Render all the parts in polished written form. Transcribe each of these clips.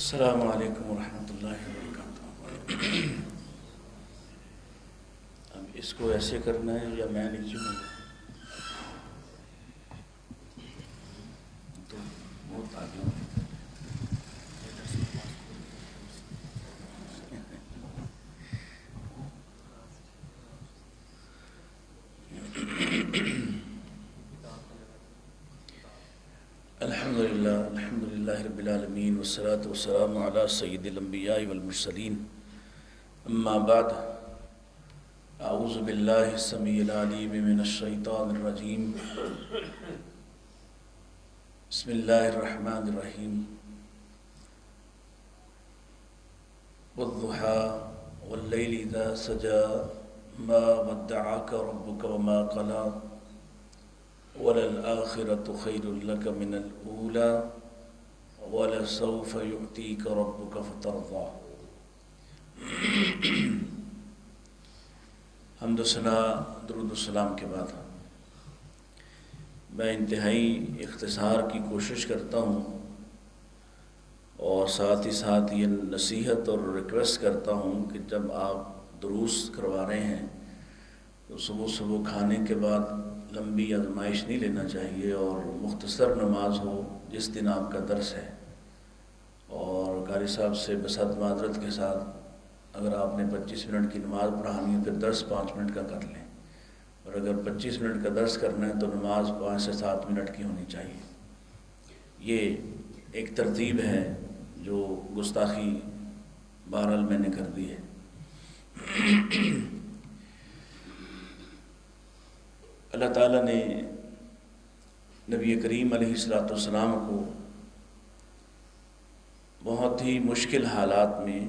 السلام علیکم ورحمۃ اللہ وبرکاتہ۔ اب اس کو ایسے کرنا ہے یا میں نیچے ہوں تو بہت آگے ہوں۔ الحمد للہ رب العالمین والصلاة والسلام علی سید الانبیاء والمرسلین، اما بعد، اعوذ باللہ السمیع العلیم من الشیطان الرجیم، بسم اللہ الرحمن الرحیم، والضحیٰ واللیل اذا سجا ما ودعک ربک وما قلی وَلَلْآخِرَةُ خَيْرٌ لَكَ مِنَ الْأُولَى وَلَسَوْفَ يُعْطِيكَ رَبُّكَ فَتَرْضَىٰ۔ حمد و ثنا درود و سلام کے بعد میں انتہائی اختصار کی کوشش کرتا ہوں اور ساتھ ہی ساتھ یہ نصیحت اور ریکویسٹ کرتا ہوں کہ جب آپ دروس کروا رہے ہیں تو صبح کھانے کے بعد لمبی آزمائش نہیں لینا چاہیے اور مختصر نماز ہو جس دن آپ کا درس ہے، اور قاری صاحب سے بسط معذرت کے ساتھ اگر آپ نے 25 منٹ کی نماز پڑھانی ہے پھر درس 5 منٹ کا کر لیں، اور اگر 25 منٹ کا درس کرنا ہے تو نماز 5 سے 7 منٹ کی ہونی چاہیے۔ یہ ایک ترتیب ہے جو گستاخی بہرحال میں نے کر دی ہے۔ اللہ تعالیٰ نے نبی کریم علیہ السلام کو بہت ہی مشکل حالات میں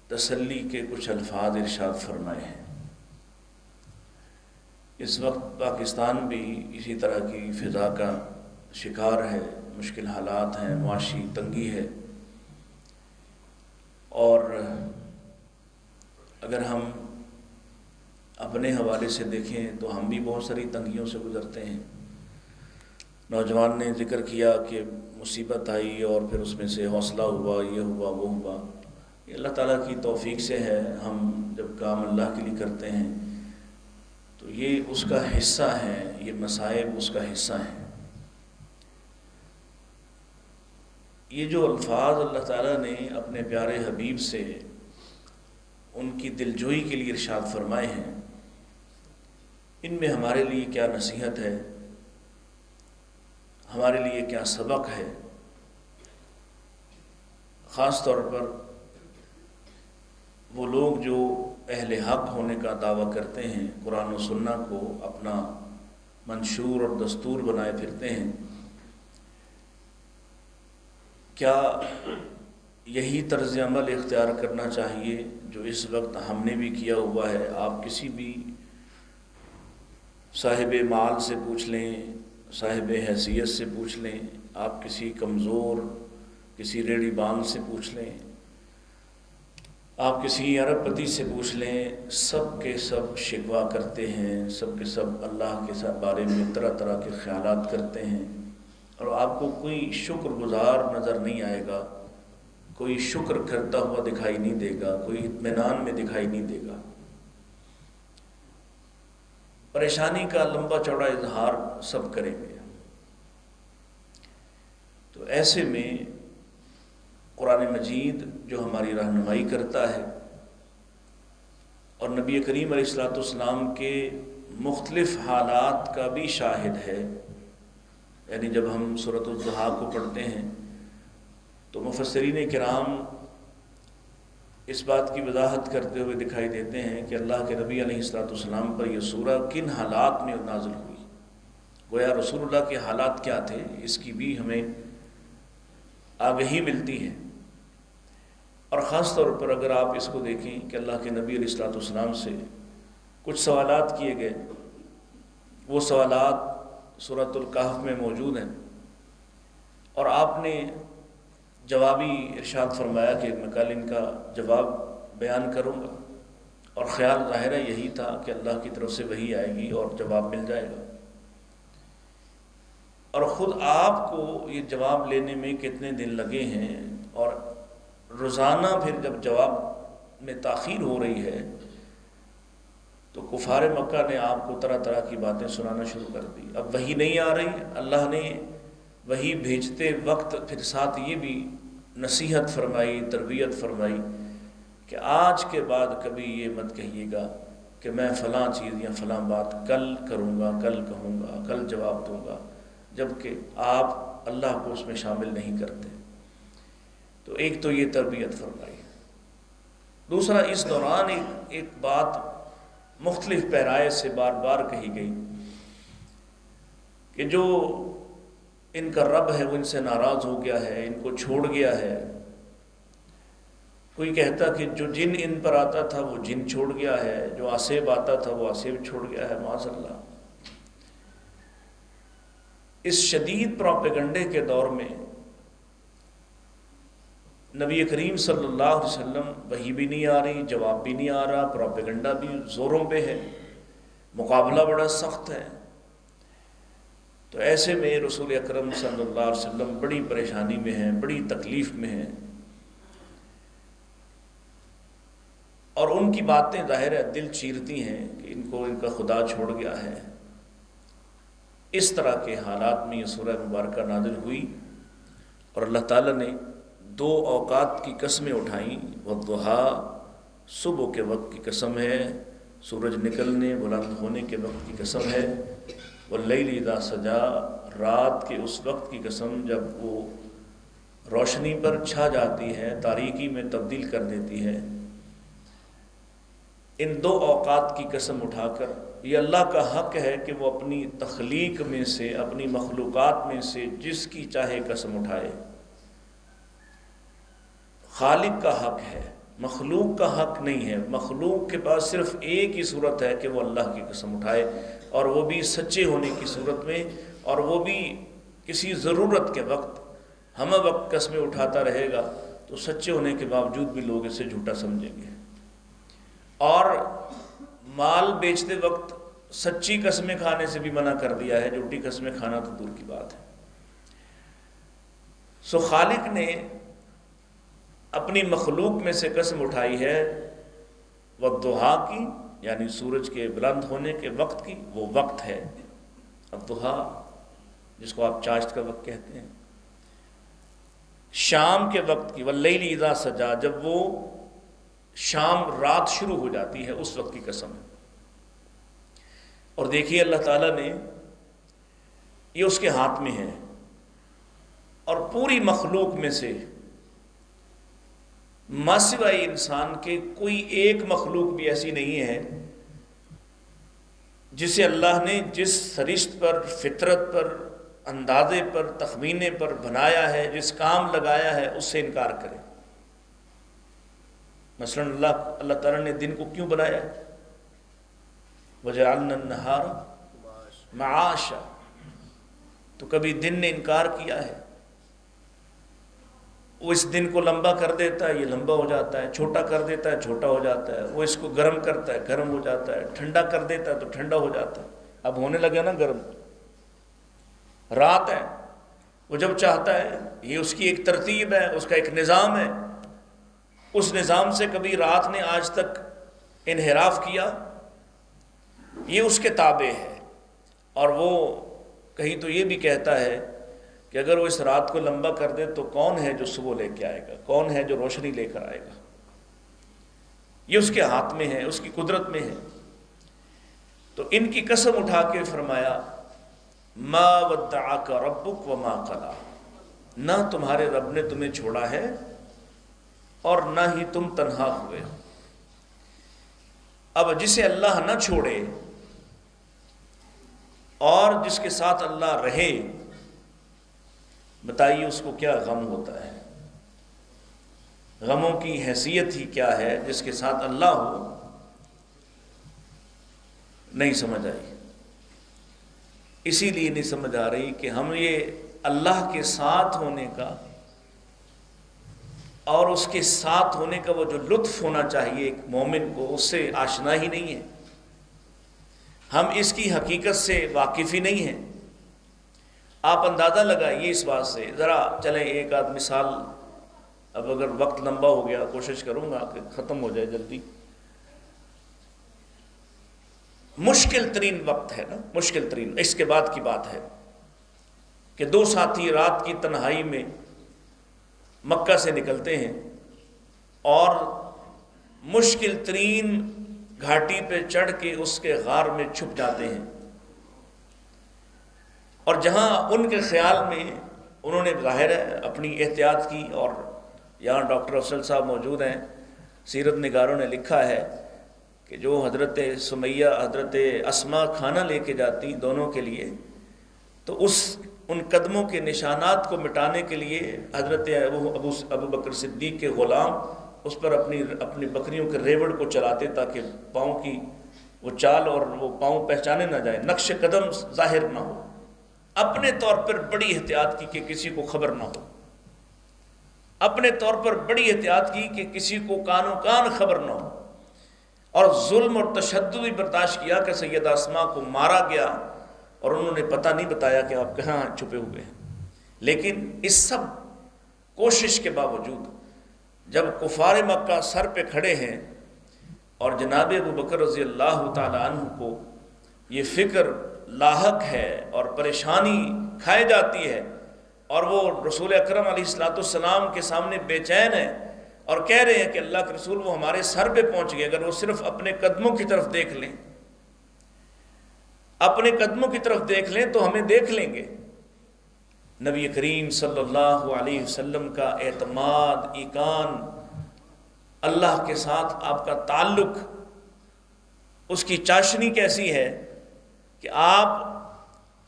تسلی کے کچھ الفاظ ارشاد فرمائے ہیں۔ اس وقت پاکستان بھی اسی طرح کی فضا کا شکار ہے، مشکل حالات ہیں، معاشی تنگی ہے، اور اگر ہم اپنے حوالے سے دیکھیں تو ہم بھی بہت ساری تنگیوں سے گزرتے ہیں۔ نوجوان نے ذکر کیا کہ مصیبت آئی اور پھر اس میں سے حوصلہ ہوا، یہ ہوا وہ ہوا، یہ اللہ تعالیٰ کی توفیق سے ہے۔ ہم جب کام اللہ کے لیے کرتے ہیں تو یہ اس کا حصہ ہے، یہ مصائب اس کا حصہ ہیں۔ یہ جو الفاظ اللہ تعالیٰ نے اپنے پیارے حبیب سے ان کی دلجوئی کے لیے ارشاد فرمائے ہیں، ان میں ہمارے لیے کیا نصیحت ہے، ہمارے لیے کیا سبق ہے۔ خاص طور پر وہ لوگ جو اہل حق ہونے کا دعویٰ کرتے ہیں، قرآن و سنت کو اپنا منشور اور دستور بنائے پھرتے ہیں، کیا یہی طرز عمل اختیار کرنا چاہیے جو اس وقت ہم نے بھی کیا ہوا ہے؟ آپ کسی بھی صاحب مال سے پوچھ لیں، صاحب حیثیت سے پوچھ لیں، آپ کسی کمزور کسی ریڑھی بان سے پوچھ لیں، آپ کسی ارب پتی سے پوچھ لیں، سب کے سب شکوہ کرتے ہیں، سب کے سب اللہ کے بارے میں طرح طرح کے خیالات کرتے ہیں، اور آپ کو کوئی شکر گزار نظر نہیں آئے گا، کوئی شکر کرتا ہوا دکھائی نہیں دے گا، کوئی اطمینان میں دکھائی نہیں دے گا۔ پریشانی کا لمبا چوڑا اظہار سب کریں گے۔ تو ایسے میں قرآن مجید جو ہماری رہنمائی کرتا ہے اور نبی کریم علیہ السلام کے مختلف حالات کا بھی شاہد ہے، یعنی جب ہم سورۃ الضحیٰ کو پڑھتے ہیں تو مفسرین کرام اس بات کی وضاحت کرتے ہوئے دکھائی دیتے ہیں کہ اللہ کے نبی علیہ السلام پر یہ سورہ کن حالات میں نازل ہوئی، گویا رسول اللہ کے حالات کیا تھے اس کی بھی ہمیں آگہی ملتی ہے۔ اور خاص طور پر اگر آپ اس کو دیکھیں کہ اللہ کے نبی علیہ السلام سے کچھ سوالات کیے گئے، وہ سوالات سورۃ الکہف میں موجود ہیں، اور آپ نے جوابی ارشاد فرمایا کہ میں کل ان کا جواب بیان کروں گا، اور خیال ظاہر ہے یہی تھا کہ اللہ کی طرف سے وحی آئے گی اور جواب مل جائے گا۔ اور خود آپ کو یہ جواب لینے میں کتنے دن لگے ہیں، اور روزانہ پھر جب جواب میں تاخیر ہو رہی ہے تو کفار مکہ نے آپ کو طرح طرح کی باتیں سنانا شروع کر دی۔ اب وحی نہیں آ رہی، اللہ نے وحی بھیجتے وقت پھر ساتھ یہ بھی نصیحت فرمائی، تربیت فرمائی کہ آج کے بعد کبھی یہ مت کہیے گا کہ میں فلاں چیز یا فلاں بات کل کروں گا، کل کہوں گا، کل جواب دوں گا، جبکہ آپ اللہ کو اس میں شامل نہیں کرتے۔ تو ایک تو یہ تربیت فرمائی۔ دوسرا، اس دوران ایک بات مختلف پیرائے سے بار بار کہی گئی کہ جو ان کا رب ہے وہ ان سے ناراض ہو گیا ہے، ان کو چھوڑ گیا ہے۔ کوئی کہتا کہ جو جن ان پر آتا تھا وہ جن چھوڑ گیا ہے، جو آسیب آتا تھا وہ آسیب چھوڑ گیا ہے، معاذ اللہ۔ اس شدید پروپیگنڈے کے دور میں نبی کریم صلی اللہ علیہ وسلم وحی بھی نہیں آ رہی، جواب بھی نہیں آ رہا، پروپیگنڈا بھی زوروں پہ ہے، مقابلہ بڑا سخت ہے۔ تو ایسے میں رسول اکرم صلی اللہ علیہ وسلم بڑی پریشانی میں ہیں، بڑی تکلیف میں ہیں، اور ان کی باتیں ظاہر ہے دل چیرتی ہیں کہ ان کو ان کا خدا چھوڑ گیا ہے۔ اس طرح کے حالات میں یہ سورہ مبارکہ نازل ہوئی، اور اللہ تعالیٰ نے دو اوقات کی قسمیں اٹھائیں۔ والضحیٰ، صبح کے وقت کی قسم ہے، سورج نکلنے بلند ہونے کے وقت کی قسم ہے۔ واللیل اذا سجا، رات کے اس وقت کی قسم جب وہ روشنی پر چھا جاتی ہے، تاریکی میں تبدیل کر دیتی ہے۔ ان دو اوقات کی قسم اٹھا کر یہ اللہ کا حق ہے کہ وہ اپنی تخلیق میں سے، اپنی مخلوقات میں سے جس کی چاہے قسم اٹھائے۔ خالق کا حق ہے، مخلوق کا حق نہیں ہے۔ مخلوق کے پاس صرف ایک ہی صورت ہے کہ وہ اللہ کی قسم اٹھائے، اور وہ بھی سچے ہونے کی صورت میں، اور وہ بھی کسی ضرورت کے وقت۔ ہمہ وقت قسمیں اٹھاتا رہے گا تو سچے ہونے کے باوجود بھی لوگ اسے جھوٹا سمجھیں گے، اور مال بیچتے وقت سچی قسمیں کھانے سے بھی منع کر دیا ہے، جھوٹی قسمیں کھانا تو دور کی بات ہے۔ سو خالق نے اپنی مخلوق میں سے قسم اٹھائی ہے والضحیٰ کی، یعنی سورج کے بلند ہونے کے وقت کی، وہ وقت ہے الضحیٰ جس کو آپ چاشت کا وقت کہتے ہیں۔ شام کے وقت کی، واللیل اذا سجا، جب وہ شام رات شروع ہو جاتی ہے اس وقت کی قسم ہے۔ اور دیکھیے اللہ تعالیٰ نے یہ اس کے ہاتھ میں ہے، اور پوری مخلوق میں سے ماسوائے انسان کے کوئی ایک مخلوق بھی ایسی نہیں ہے جسے اللہ نے جس سرشت پر، فطرت پر، اندازے پر، تخمینے پر بنایا ہے، جس کام لگایا ہے، اس سے انکار کرے۔ مثلا اللہ تعالیٰ نے دن کو کیوں بنایا ہے؟ وَجَعَلْنَا النَّهَارَ مَعَاشًا، تو کبھی دن نے انکار کیا ہے؟ وہ اس دن کو لمبا کر دیتا ہے، یہ لمبا ہو جاتا ہے، چھوٹا کر دیتا ہے، چھوٹا ہو جاتا ہے۔ وہ اس کو گرم کرتا ہے، گرم ہو جاتا ہے، ٹھنڈا کر دیتا ہے تو ٹھنڈا ہو جاتا ہے۔ اب ہونے لگا نا گرم۔ رات ہے، وہ جب چاہتا ہے، یہ اس کی ایک ترتیب ہے، اس کا ایک نظام ہے۔ اس نظام سے کبھی رات نے آج تک انحراف کیا؟ یہ اس کے تابع ہے۔ اور وہ کہیں تو یہ بھی کہتا ہے کہ اگر وہ اس رات کو لمبا کر دے تو کون ہے جو صبح لے کے آئے گا، کون ہے جو روشنی لے کر آئے گا؟ یہ اس کے ہاتھ میں ہے، اس کی قدرت میں ہے۔ تو ان کی قسم اٹھا کے فرمایا ما ودعک ربک وما قلی، نہ تمہارے رب نے تمہیں چھوڑا ہے اور نہ ہی تم تنہا ہوئے ہو۔ اب جسے اللہ نہ چھوڑے اور جس کے ساتھ اللہ رہے، بتائیے اس کو کیا غم ہوتا ہے؟ غموں کی حیثیت ہی کیا ہے جس کے ساتھ اللہ ہو؟ نہیں سمجھ آئی۔ اسی لیے نہیں سمجھ آ رہی کہ ہم یہ اللہ کے ساتھ ہونے کا اور اس کے ساتھ ہونے کا وہ جو لطف ہونا چاہیے ایک مومن کو، اس سے آشنا ہی نہیں ہے۔ ہم اس کی حقیقت سے واقف ہی نہیں ہیں۔ آپ اندازہ لگائیے اس بات سے، ذرا چلیں ایک آدھ مثال، اب اگر وقت لمبا ہو گیا کوشش کروں گا کہ ختم ہو جائے جلدی۔ مشکل ترین وقت ہے نا، مشکل ترین، اس کے بعد کی بات ہے کہ دو ساتھی رات کی تنہائی میں مکہ سے نکلتے ہیں اور مشکل ترین گھاٹی پہ چڑھ کے اس کے غار میں چھپ جاتے ہیں، اور جہاں ان کے خیال میں انہوں نے ظاہر ہے اپنی احتیاط کی، اور یہاں ڈاکٹر افضل صاحب موجود ہیں، سیرت نگاروں نے لکھا ہے کہ جو حضرت سمیہ حضرت اسماء کھانا لے کے جاتی دونوں کے لیے، تو ان قدموں کے نشانات کو مٹانے کے لیے حضرت ابو بکر صدیق کے غلام اس پر اپنی بکریوں کے ریوڑ کو چلاتے تاکہ پاؤں کی وہ چال اور وہ پاؤں پہچانے نہ جائیں، نقش قدم ظاہر نہ ہو، اپنے طور پر بڑی احتیاط کی کہ کسی کو خبر نہ ہو، اپنے طور پر بڑی احتیاط کی کہ کسی کو کانوں کان خبر نہ ہو، اور ظلم اور تشدد بھی برداشت کیا کہ سیدہ اسماء کو مارا گیا اور انہوں نے پتہ نہیں بتایا کہ آپ کہاں چھپے ہوئے ہیں۔ لیکن اس سب کوشش کے باوجود جب کفار مکہ سر پہ کھڑے ہیں اور جناب ابو بکر رضی اللہ تعالی عنہ کو یہ فکر لاحق ہے اور پریشانی کھائے جاتی ہے، اور وہ رسول اکرم علیہ السلام کے سامنے بے چین ہے اور کہہ رہے ہیں کہ اللہ کے رسول وہ ہمارے سر پہ پہنچ گئے، اگر وہ صرف اپنے قدموں کی طرف دیکھ لیں، اپنے قدموں کی طرف دیکھ لیں تو ہمیں دیکھ لیں گے۔ نبی کریم صلی اللہ علیہ وسلم کا اعتماد، ایقان، اللہ کے ساتھ آپ کا تعلق، اس کی چاشنی کیسی ہے کہ آپ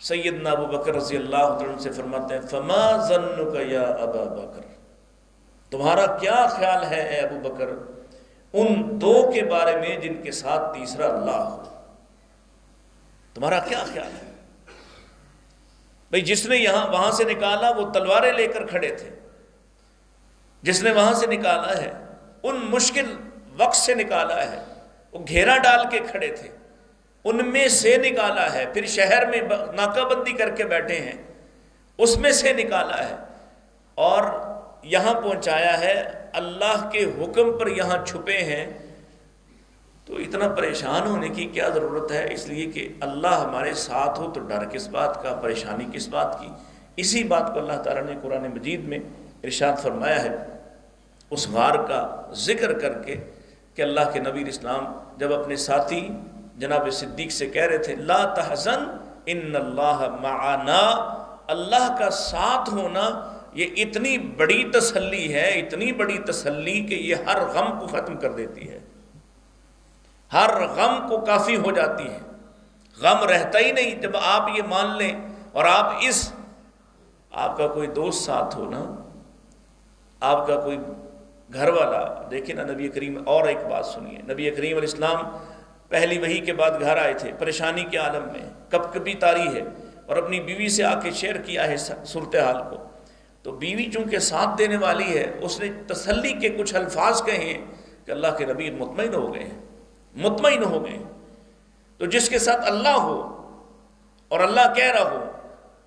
سیدنا ابو بکر رضی اللہ عنہ سے فرماتے ہیں فما ظنک یا ابا بکر، تمہارا کیا خیال ہے اے ابو بکر ان دو کے بارے میں جن کے ساتھ تیسرا اللہ ہو، تمہارا کیا خیال ہے؟ بھئی جس نے وہاں سے نکالا وہ تلواریں لے کر کھڑے تھے، جس نے وہاں سے نکالا ہے ان مشکل وقت سے نکالا ہے، وہ گھیرا ڈال کے کھڑے تھے، ان میں سے نکالا ہے، پھر شہر میں ناکہ بندی کر کے بیٹھے ہیں اس میں سے نکالا ہے، اور یہاں پہنچایا ہے، اللہ کے حکم پر یہاں چھپے ہیں، تو اتنا پریشان ہونے کی کیا ضرورت ہے؟ اس لیے کہ اللہ ہمارے ساتھ ہو تو ڈر کس بات کا، پریشانی کس بات کی؟ اسی بات کو اللہ تعالیٰ نے قرآن مجید میں ارشاد فرمایا ہے اس غار کا ذکر کر کے کہ اللہ کے نبی اسلام جب اپنے ساتھی جناب صدیق سے کہہ رہے تھے لا تحزن ان اللہ معنا، اللہ کا ساتھ ہونا یہ اتنی بڑی تسلی ہے، اتنی بڑی تسلی کہ یہ ہر غم کو ختم کر دیتی ہے، ہر غم کو کافی ہو جاتی ہے، غم رہتا ہی نہیں جب آپ یہ مان لیں، اور آپ کا کوئی دوست ساتھ ہو نا، آپ کا کوئی گھر والا، دیکھیں نا نبی کریم، اور ایک بات سنیے، نبی کریم علیہ السلام پہلی وحی کے بعد گھر آئے تھے پریشانی کے عالم میں، کپکپی طاری ہے، اور اپنی بیوی سے آ کے شیئر کیا ہے صورتحال کو، تو بیوی چونکہ ساتھ دینے والی ہے اس نے تسلی کے کچھ الفاظ کہے ہیں کہ اللہ کے نبی مطمئن ہو گئے ہیں، مطمئن ہو گئے۔ تو جس کے ساتھ اللہ ہو اور اللہ کہہ رہا ہو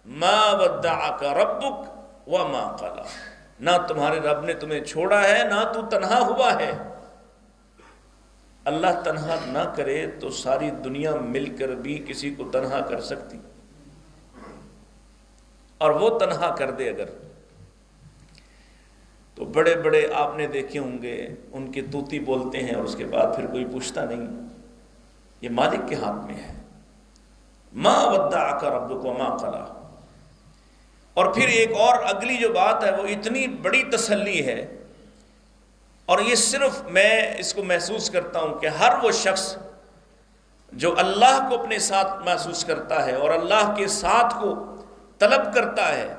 ما ودعک ربک وما قلی، نہ تمہارے رب نے تمہیں چھوڑا ہے نہ تو تنہا ہوا ہے، اللہ تنہا نہ کرے تو ساری دنیا مل کر بھی کسی کو تنہا کر سکتی، اور وہ تنہا کر دے اگر تو بڑے بڑے آپ نے دیکھے ہوں گے ان کے طوطی بولتے ہیں اور اس کے بعد پھر کوئی پوچھتا نہیں، یہ مالک کے ہاتھ میں ہے۔ ما ودعک ربک وما قلی، اور پھر ایک اور اگلی جو بات ہے وہ اتنی بڑی تسلی ہے، اور یہ صرف میں اس کو محسوس کرتا ہوں کہ ہر وہ شخص جو اللہ کو اپنے ساتھ محسوس کرتا ہے اور اللہ کے ساتھ کو طلب کرتا ہے،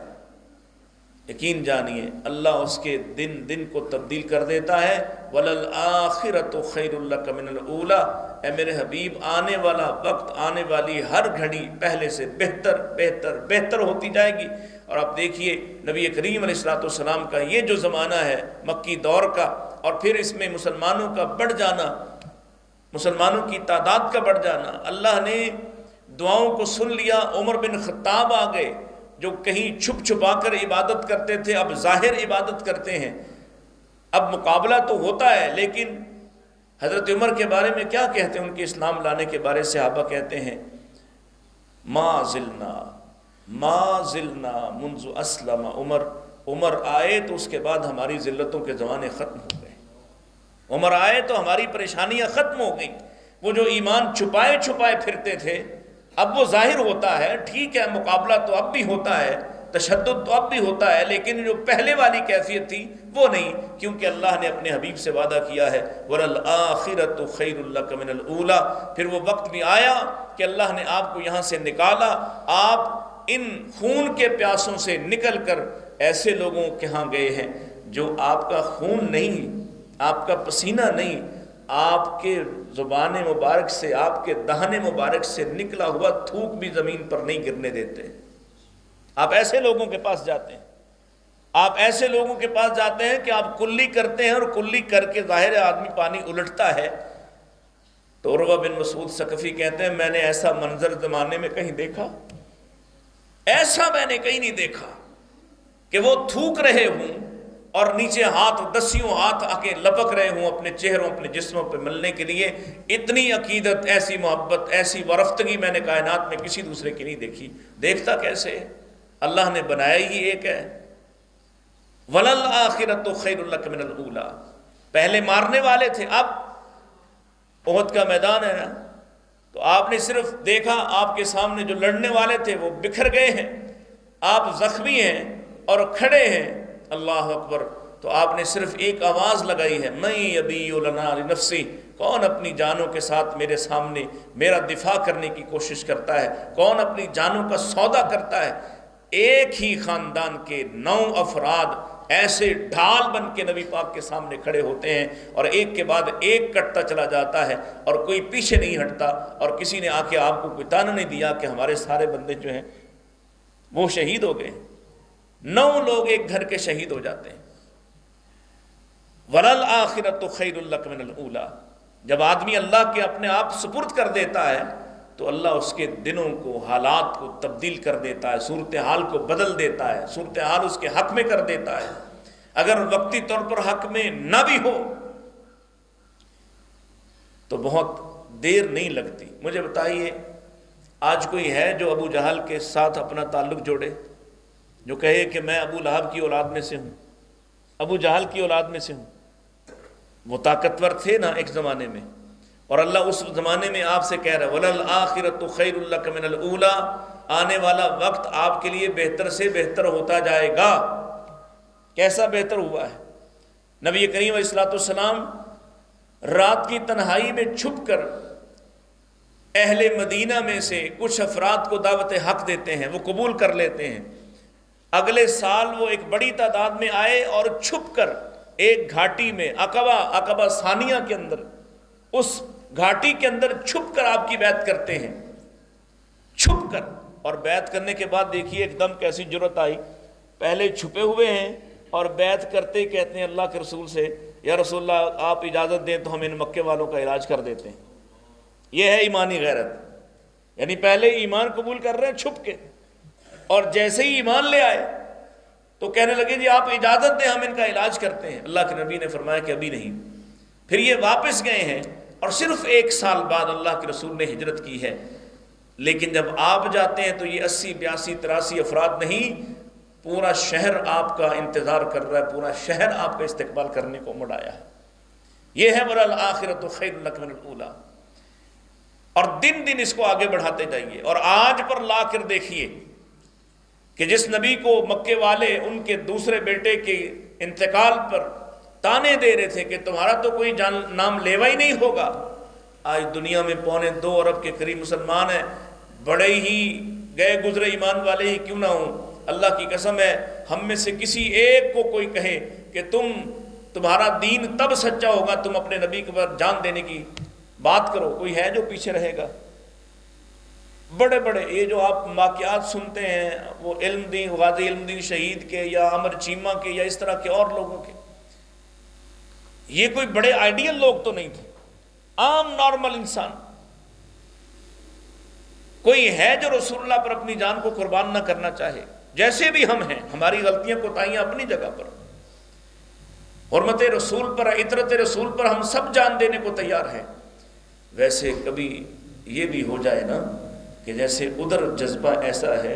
یقین جانیے اللہ اس کے دن کو تبدیل کر دیتا ہے۔ وَلَلْآخِرَةُ خَيْرٌ لَكَ مِنَ الْأُولَىٰ، اے میرے حبیب آنے والا وقت، آنے والی ہر گھڑی پہلے سے بہتر بہتر بہتر ہوتی جائے گی۔ اور آپ دیکھیے نبی کریم علیہ السلام کا یہ جو زمانہ ہے مکی دور کا، اور پھر اس میں مسلمانوں کا بڑھ جانا، مسلمانوں کی تعداد کا بڑھ جانا، اللہ نے دعاؤں کو سن لیا، عمر بن خطاب آ گئے، جو کہیں چھپ چھپا کر عبادت کرتے تھے اب ظاہر عبادت کرتے ہیں۔ اب مقابلہ تو ہوتا ہے، لیکن حضرت عمر کے بارے میں کیا کہتے ہیں؟ ان کے اسلام لانے کے بارے صحابہ کہتے ہیں ما زلنا منذ اسلم عمر آئے تو اس کے بعد ہماری ذلتوں کے زمانے ختم ہو گئے، عمر آئے تو ہماری پریشانیاں ختم ہو گئیں۔ وہ جو ایمان چھپائے چھپائے پھرتے تھے اب وہ ظاہر ہوتا ہے، ٹھیک ہے مقابلہ تو اب بھی ہوتا ہے، تشدد تو اب بھی ہوتا ہے، لیکن جو پہلے والی کیفیت تھی وہ نہیں، کیونکہ اللہ نے اپنے حبیب سے وعدہ کیا ہے وَلَلْآخِرَةُ خَيْرٌ لَكَ مِنَ الْأُولَىٰ۔ پھر وہ وقت بھی آیا کہ اللہ نے آپ کو یہاں سے نکالا، آپ ان خون کے پیاسوں سے نکل کر ایسے لوگوں کے ہاں گئے ہیں جو آپ کا خون نہیں، آپ کا پسینہ نہیں، آپ کے زبان مبارک سے، آپ کے دہن مبارک سے نکلا ہوا تھوک بھی زمین پر نہیں گرنے دیتے۔ آپ ایسے لوگوں کے پاس جاتے ہیں، آپ ایسے لوگوں کے پاس جاتے ہیں کہ آپ کلی کرتے ہیں، اور کلی کر کے ظاہر آدمی پانی الٹتا ہے۔ تو عروہ بن مسعود ثقفی کہتے ہیں میں نے ایسا منظر زمانے میں کہیں دیکھا، ایسا میں نے کہیں نہیں دیکھا کہ وہ تھوک رہے ہوں اور نیچے ہاتھ دسیوں ہاتھ آ کے لپک رہے ہوں اپنے چہروں اپنے جسموں پہ ملنے کے لیے۔ اتنی عقیدت، ایسی محبت، ایسی ورفتگی میں نے کائنات میں کسی دوسرے کی نہیں دیکھی۔ دیکھتا کیسے؟ اللہ نے بنایا ہی ایک ہے۔ وَلَلْآخِرَةُ خَيْرٌ لَكَ مِنَ الْأُولَىٰ۔ پہلے مارنے والے تھے، اب احد کا میدان ہے نا، تو آپ نے صرف دیکھا آپ کے سامنے جو لڑنے والے تھے وہ بکھر گئے ہیں، آپ زخمی ہیں اور کھڑے ہیں، اللہ اکبر۔ تو آپ نے صرف ایک آواز لگائی ہے مَن يَبِيُّ لَنَا لِنَفْسِهِ، کون اپنی جانوں کے ساتھ میرے سامنے میرا دفاع کرنے کی کوشش کرتا ہے، کون اپنی جانوں کا سودا کرتا ہے۔ ایک ہی خاندان کے 9 افراد ایسے ڈھال بن کے نبی پاک کے سامنے کھڑے ہوتے ہیں، اور ایک کے بعد ایک کٹتا چلا جاتا ہے، اور کوئی پیچھے نہیں ہٹتا، اور کسی نے آ کے آپ کو کوئی تانا نہیں دیا کہ ہمارے سارے بندے جو ہیں وہ شہید ہو گئے۔ 9 لوگ ایک گھر کے شہید ہو جاتے ہیں۔ وَلَلْآخِرَةُ خَيْرٌ لَكَ مِنَ الْأُولَىٰ۔ جب آدمی اللہ کے اپنے آپ سپرد کر دیتا ہے تو اللہ اس کے دنوں کو، حالات کو تبدیل کر دیتا ہے، صورتحال کو بدل دیتا ہے، صورتحال اس کے حق میں کر دیتا ہے۔ اگر وقتی طور پر حق میں نہ بھی ہو تو بہت دیر نہیں لگتی۔ مجھے بتائیے آج کوئی ہے جو ابو جہل کے ساتھ اپنا تعلق جوڑے، جو کہے کہ میں ابو لہب کی اولاد میں سے ہوں، ابو جہل کی اولاد میں سے ہوں؟ وہ طاقتور تھے نا ایک زمانے میں، اور اللہ اس زمانے میں آپ سے کہہ رہا ہے وَلَلْآخِرَةُ خَيْرٌ لَكَ مِنَ الْأُولَىٰ۔ آنے والا وقت آپ کے لیے بہتر سے بہتر ہوتا جائے گا۔ کیسا بہتر ہوا ہے؟ نبی کریم علیہ الصلوۃ والسلام رات کی تنہائی میں چھپ کر اہل مدینہ میں سے کچھ افراد کو دعوت حق دیتے ہیں، وہ قبول کر لیتے ہیں۔ اگلے سال وہ ایک بڑی تعداد میں آئے اور چھپ کر ایک گھاٹی میں عقبہ ثانیہ کے اندر، اس گھاٹی کے اندر چھپ کر آپ کی بیعت کرتے ہیں، چھپ کر۔ اور بیعت کرنے کے بعد دیکھیے ایک دم کیسی جرت آئی، پہلے چھپے ہوئے ہیں اور بیعت کرتے کہتے ہیں اللہ کے رسول سے یا رسول اللہ آپ اجازت دیں تو ہم ان مکے والوں کا علاج کر دیتے ہیں۔ یہ ہے ایمانی غیرت، یعنی پہلے ایمان قبول کر رہے ہیں چھپ کے، اور جیسے ہی ایمان لے آئے تو کہنے لگے جی آپ اجازت دیں ہم ان کا علاج کرتے ہیں۔ اللہ کے نبی نے فرمایا کہ ابھی نہیں۔ پھر یہ واپس گئے ہیں، اور صرف 1 سال بعد اللہ کے رسول نے ہجرت کی ہے۔ لیکن جب آپ جاتے ہیں تو یہ 80 82 83 افراد نہیں، پورا شہر آپ کا انتظار کر رہا ہے، پورا شہر آپ کا استقبال کرنے کو مڑ آیا ہے۔ یہ ہے وَلَلْآخِرَةُ خَيْرٌ لَكَ مِنَ الْأُولَىٰ۔ اور دن دن اس کو آگے بڑھاتے جائیے، اور آج پر لا کر دیکھیے کہ جس نبی کو مکے والے ان کے دوسرے بیٹے کے انتقال پر تانے دے رہے تھے کہ تمہارا تو کوئی نام لیوا ہی نہیں ہوگا، آج دنیا میں 2.25 ارب کے قریب مسلمان ہیں، بڑے ہی گئے گزرے ایمان والے ہی کیوں نہ ہوں۔ اللہ کی قسم ہے ہم میں سے کسی ایک کو کوئی کہے کہ تمہارا دین تب سچا ہوگا تم اپنے نبی کے بعد جان دینے کی بات کرو، کوئی ہے جو پیچھے رہے گا؟ بڑے بڑے یہ جو آپ واقعات سنتے ہیں وہ علم دین، غازی علم دین شہید کے یا عمر چیمہ کے یا اس طرح کے اور لوگوں کے، یہ کوئی بڑے آئیڈیل لوگ تو نہیں تھے، عام نارمل انسان۔ کوئی ہے جو رسول اللہ پر اپنی جان کو قربان نہ کرنا چاہے، جیسے بھی ہم ہیں، ہماری غلطیاں کوتاہیاں اپنی جگہ پر، حرمت رسول پر، عطرت رسول پر ہم سب جان دینے کو تیار ہیں، ویسے کبھی یہ بھی ہو جائے نا کہ جیسے ادھر جذبہ ایسا ہے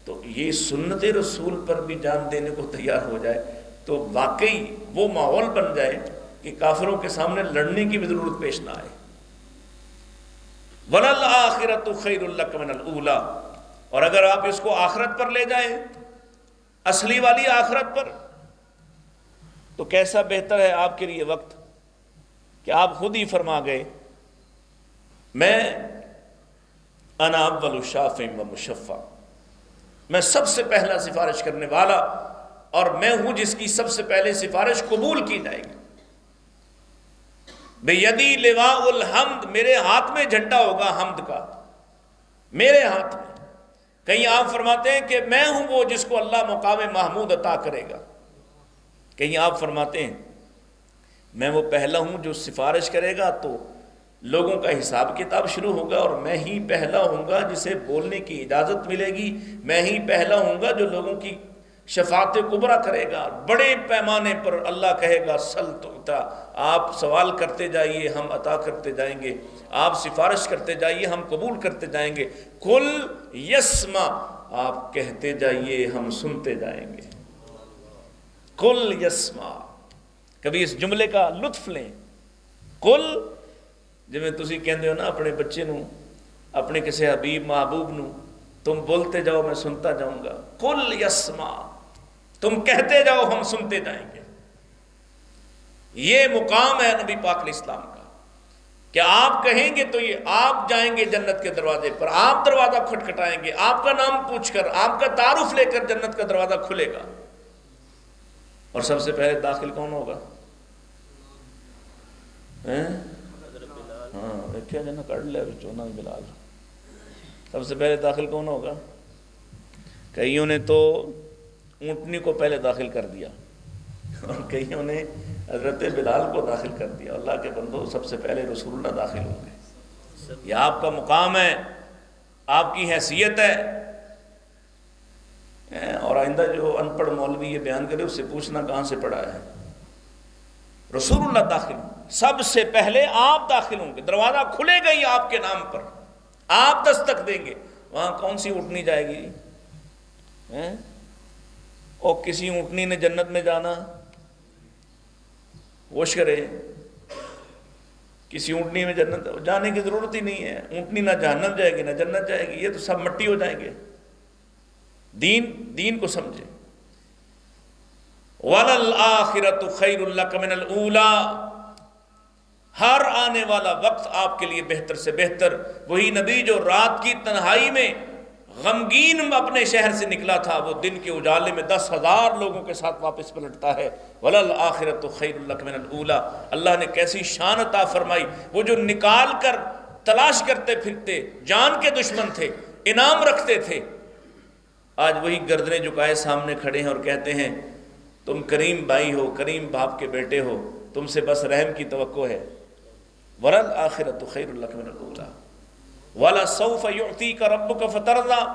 تو یہ سنت رسول پر بھی جان دینے کو تیار ہو جائے، تو واقعی وہ ماحول بن جائے کہ کافروں کے سامنے لڑنے کی بھی ضرورت پیش نہ آئے۔ وَلَلْآخِرَةُ خَيْرٌ لَكَ مِنَ الْأُولَىٰ، اور اگر آپ اس کو آخرت پر لے جائیں، اصلی والی آخرت پر، تو کیسا بہتر ہے آپ کے لیے وقت کہ آپ خود ہی فرما گئے میں انا اول شافع و مشفع، میں سب سے پہلا سفارش کرنے والا اور میں ہوں جس کی سب سے پہلے سفارش قبول کی جائے گی۔ بیدی لواء الحمد، میرے ہاتھ میں جھنڈا ہوگا حمد کا، میرے ہاتھ میں۔ کہیں آپ فرماتے ہیں کہ میں ہوں وہ جس کو اللہ مقام محمود عطا کرے گا، کہیں آپ فرماتے ہیں میں وہ پہلا ہوں جو سفارش کرے گا تو لوگوں کا حساب کتاب شروع ہوگا اور میں ہی پہلا ہوں گا جسے بولنے کی اجازت ملے گی، میں ہی پہلا ہوں گا جو لوگوں کی شفاعت کبریٰ کرے گا۔ بڑے پیمانے پر اللہ کہے گا سل تعطیٰ، آپ سوال کرتے جائیے ہم عطا کرتے جائیں گے، آپ سفارش کرتے جائیے ہم قبول کرتے جائیں گے، کل یسمع، آپ کہتے جائیے ہم سنتے جائیں گے، کل یسمع۔ کبھی اس جملے کا لطف لیں، کل، جویں تسی کہندے ہو نا اپنے بچے نو، اپنے کسی حبیب محبوب نو، تم بولتے جاؤ میں سنتا جاؤں گا، کل یسمع، تم کہتے جاؤ ہم سنتے جائیں گے۔ یہ مقام ہے نبی پاک علیہ السلام کا کہ آپ کہیں گے تو یہ آپ جائیں گے جنت کے دروازے پر، آپ دروازہ کھٹکھٹائیں گے، آپ کا نام پوچھ کر، آپ کا تعارف لے کر جنت کا دروازہ کھلے گا، اور سب سے پہلے داخل کون ہوگا؟ ہاں دیکھا جنا کر لے چونا بلال، سب سے پہلے داخل کون ہوگا؟ کئیوں نے تو اونٹنی کو پہلے داخل کر دیا اور کئیوں نے حضرت بلال کو داخل کر دیا۔ اللہ کے بندو، سب سے پہلے رسول اللہ داخل ہوں گے، یہ آپ کا مقام ہے، آپ کی حیثیت ہے۔ اور آئندہ جو ان پڑھ مولوی یہ بیان کرے اس سے پوچھنا کہاں سے پڑھا ہے۔ رسول اللہ داخل ہوں، سب سے پہلے آپ داخل ہوں گے، دروازہ کھلے گا ہی آپ کے نام پر، آپ دستک دیں گے۔ وہاں کون سی اونٹنی جائے گی؟ اور کسی اونٹنی نے جنت میں جانا؟ ہوش کرے، کسی اونٹنی میں جنت جانے کی ضرورت ہی نہیں ہے۔ اونٹنی نہ جہنم جائے گی نہ جنت جائے گی، یہ تو سب مٹی ہو جائیں گے۔ دین کو سمجھے۔ وَلَلْآخِرَةُ خَيْرٌ لَكَ مِنَ الْأُولَىٰ، ہر آنے والا وقت آپ کے لیے بہتر سے بہتر۔ وہی نبی جو رات کی تنہائی میں غمگین اپنے شہر سے نکلا تھا، وہ دن کے اجالے میں 10,000 لوگوں کے ساتھ واپس پلٹتا ہے۔ وَلَلْآخِرَةُ خَيْرٌ لَكَ مِنَ الْأُولَىٰ، اللہ نے کیسی شان عطا فرمائی۔ وہ جو نکال کر تلاش کرتے پھرتے، جان کے دشمن تھے، انعام رکھتے تھے، آج وہی گردنیں جھکائے سامنے کھڑے ہیں اور کہتے ہیں تم کریم بھائی ہو، کریم باپ کے بیٹے ہو، تم سے بس رحم کی توقع ہے۔ وَلَلْآخِرَةُ خَيْرٌ لَكَ مِنَ الْأُولَىٰ وَلَسَوْفَ يُعْطِيكَ رَبُّكَ فَتَرْضَىٰ۔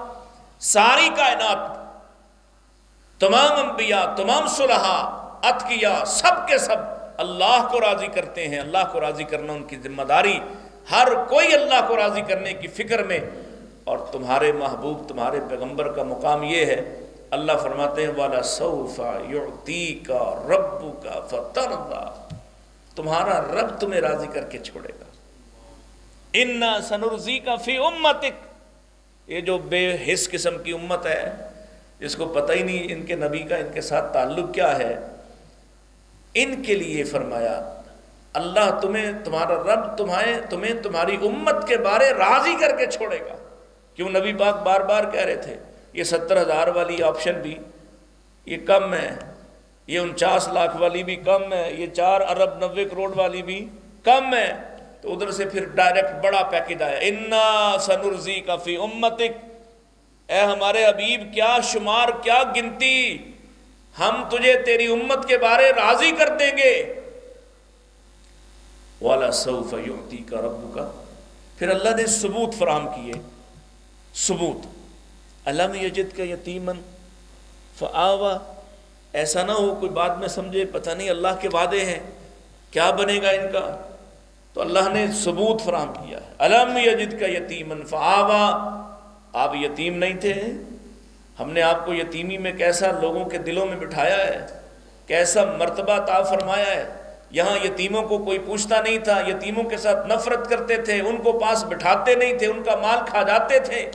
ساری کائنات، تمام انبیاء، تمام صلحاء، اتقیاء، سب کے سب اللہ کو راضی کرتے ہیں۔ اللہ کو راضی کرنا ان کی ذمہ داری، ہر کوئی اللہ کو راضی کرنے کی فکر میں، اور تمہارے محبوب، تمہارے پیغمبر کا مقام یہ ہے۔ اللہ فرماتے ہیں وَلَسَوْفَ يُعْطِيكَ رَبُّكَ فَتَرْضَىٰ، تمہارا رب تمہیں راضی کر کے چھوڑے گا۔ اِنَّا سَنُرْضِيكَ فِي أُمَّتِكَ، یہ جو بے حس قسم کی امت ہے جس کو پتہ ہی نہیں ان کے نبی کا ان کے ساتھ تعلق کیا ہے، ان کے لیے فرمایا اللہ تمہیں، تمہارا رب تمہیں تمہاری امت کے بارے راضی کر کے چھوڑے گا۔ کیوں نبی پاک بار بار کہہ رہے تھے یہ 70,000 والی آپشن بھی یہ کم ہے، یہ 49 لاکھ والی بھی کم ہے، یہ 4 ارب 90 کروڑ والی بھی کم ہے، تو ادھر سے پھر ڈائریکٹ بڑا پیکج آیا، اِنَّا سَنُرْضِيكَ فِي أُمَّتِكَ، اے ہمارے حبیب کیا شمار کیا گنتی، ہم تجھے تیری امت کے بارے راضی کر دیں گے۔ وَلَسَوْفَ يُعْطِيكَ رَبُّكَ، پھر اللہ نے ثبوت فراہم کیے، ثبوت، أَلَمْ يَجِدْكَ يَتِيمًا فآوا، ایسا نہ ہو کوئی بعد میں سمجھے پتہ نہیں اللہ کے وعدے ہیں کیا بنے گا ان کا، تو اللہ نے ثبوت فراہم کیا ہے۔ الم یجدک یتیما فآوا، آپ یتیم نہیں تھے، ہم نے آپ کو یتیمی میں کیسا لوگوں کے دلوں میں بٹھایا ہے، کیسا مرتبہ عطا فرمایا ہے۔ یہاں یتیموں کو کوئی پوچھتا نہیں تھا، یتیموں کے ساتھ نفرت کرتے تھے، ان کو پاس بٹھاتے نہیں تھے، ان کا مال کھا جاتے تھے،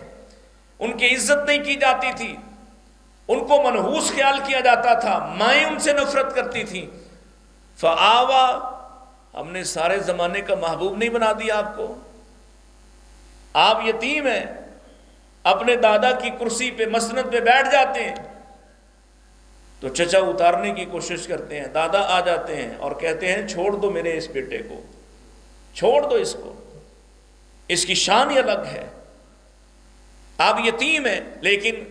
ان کی عزت نہیں کی جاتی تھی، ان کو منحوس خیال کیا جاتا تھا، مائیں ان سے نفرت کرتی تھیں۔ فآوا، ہم نے سارے زمانے کا محبوب نہیں بنا دیا آپ کو، آپ یتیم ہیں، اپنے دادا کی کرسی پہ مسند پہ بیٹھ جاتے ہیں تو چچا اتارنے کی کوشش کرتے ہیں، دادا آ جاتے ہیں اور کہتے ہیں چھوڑ دو میرے اس بیٹے کو، چھوڑ دو اس کو، اس کی شان ہی الگ ہے۔ آپ یتیم ہیں، لیکن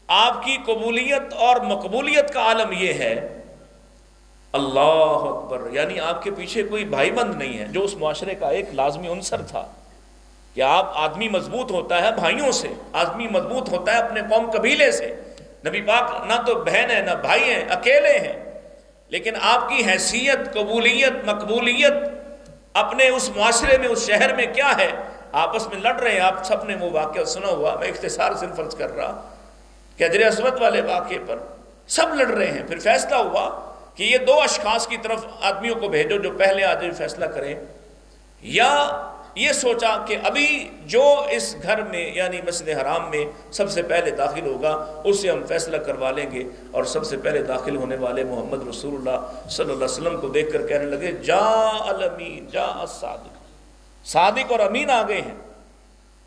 آپ کی قبولیت اور مقبولیت کا عالم یہ ہے، اللہ اکبر، یعنی آپ کے پیچھے کوئی بھائی بند نہیں ہے، جو اس معاشرے کا ایک لازمی عنصر تھا کہ آپ آدمی مضبوط ہوتا ہے بھائیوں سے، آدمی مضبوط ہوتا ہے اپنے قوم قبیلے سے۔ نبی پاک نہ تو بہن ہے نہ بھائی ہیں، اکیلے ہیں، لیکن آپ کی حیثیت، قبولیت، مقبولیت اپنے اس معاشرے میں، اس شہر میں کیا ہے؟ آپس میں لڑ رہے ہیں۔ آپ سب نے وہ واقعہ سنا ہوا، میں اختصار سے فرض کر رہا کہ حجر اسود والے واقعے پر سب لڑ رہے ہیں۔ پھر فیصلہ ہوا کہ یہ دو اشخاص کی طرف آدمیوں کو بھیجو جو پہلے آ جائے فیصلہ کریں، یا یہ سوچا کہ ابھی جو اس گھر میں یعنی مسجد حرام میں سب سے پہلے داخل ہوگا اس سے ہم فیصلہ کروا لیں گے۔ اور سب سے پہلے داخل ہونے والے محمد رسول اللہ صلی اللہ علیہ وسلم کو دیکھ کر کہنے لگے جاء الامین جاء الصادق، صادق اور امین آ گئے ہیں،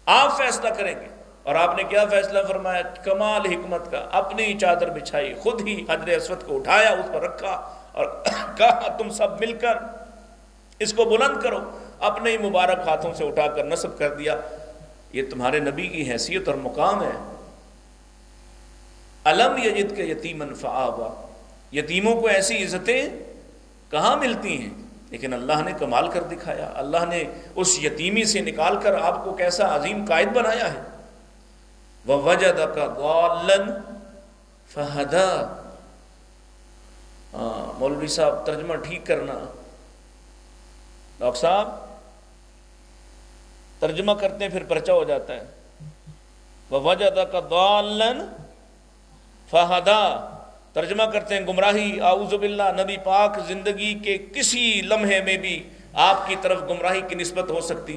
آپ فیصلہ کریں گے۔ اور آپ نے کیا فیصلہ فرمایا؟ کمال حکمت کا، اپنی ہی چادر بچھائی، خود ہی حجر اسود کو اٹھایا، اس پر رکھا اور کہا تم سب مل کر اس کو بلند کرو۔ اپنے ہی مبارک ہاتھوں سے اٹھا کر نصب کر دیا۔ یہ تمہارے نبی کی حیثیت اور مقام ہے۔ الم یجدک یتیما فآوا، یتیموں کو ایسی عزتیں کہاں ملتی ہیں، لیکن اللہ نے کمال کر دکھایا۔ اللہ نے اس یتیمی سے نکال کر آپ کو کیسا عظیم قائد بنایا ہے۔ وَوَجَدَكَ ضَالًّا فَهَدَىٰ، مولوی صاحب ترجمہ ٹھیک کرنا، ڈاکٹر صاحب ترجمہ کرتے ہیں پھر پرچہ ہو جاتا ہے۔ وَوَجَدَكَ ضَالًّا فَهَدَىٰ، ترجمہ کرتے ہیں گمراہی، اعوذ باللہ۔ نبی پاک زندگی کے کسی لمحے میں بھی آپ کی طرف گمراہی کی نسبت ہو سکتی؟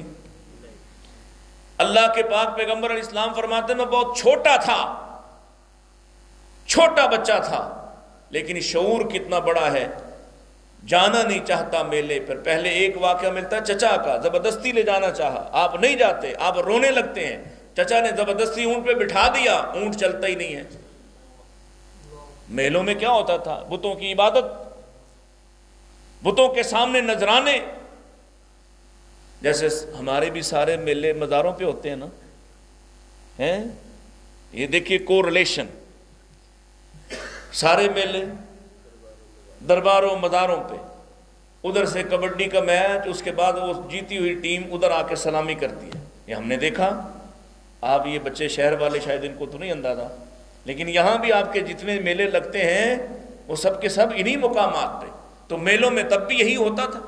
اللہ کے پاک پیغمبر علیہ السلام فرماتے ہیں میں بہت چھوٹا تھا، چھوٹا بچہ تھا، لیکن شعور کتنا بڑا ہے۔ جانا نہیں چاہتا میلے پر، پہلے ایک واقعہ ملتا ہے چچا کا، زبردستی لے جانا چاہا، آپ نہیں جاتے، آپ رونے لگتے ہیں، چچا نے زبردستی اونٹ پہ بٹھا دیا، اونٹ چلتا ہی نہیں ہے۔ میلوں میں کیا ہوتا تھا؟ بتوں کی عبادت، بتوں کے سامنے نذرانے، جیسے ہمارے بھی سارے میلے مزاروں پہ ہوتے ہیں نا، ہیں یہ دیکھیے کو ریلیشن، سارے میلے درباروں مزاروں پہ، ادھر سے کبڈی کا میچ، اس کے بعد وہ جیتی ہوئی ٹیم ادھر آ کے سلامی کرتی ہے، یہ ہم نے دیکھا۔ آپ یہ بچے شہر والے شاید ان کو تو نہیں اندازہ، لیکن یہاں بھی آپ کے جتنے میلے لگتے ہیں وہ سب کے سب انہی مقامات پہ۔ تو میلوں میں تب بھی یہی ہوتا تھا،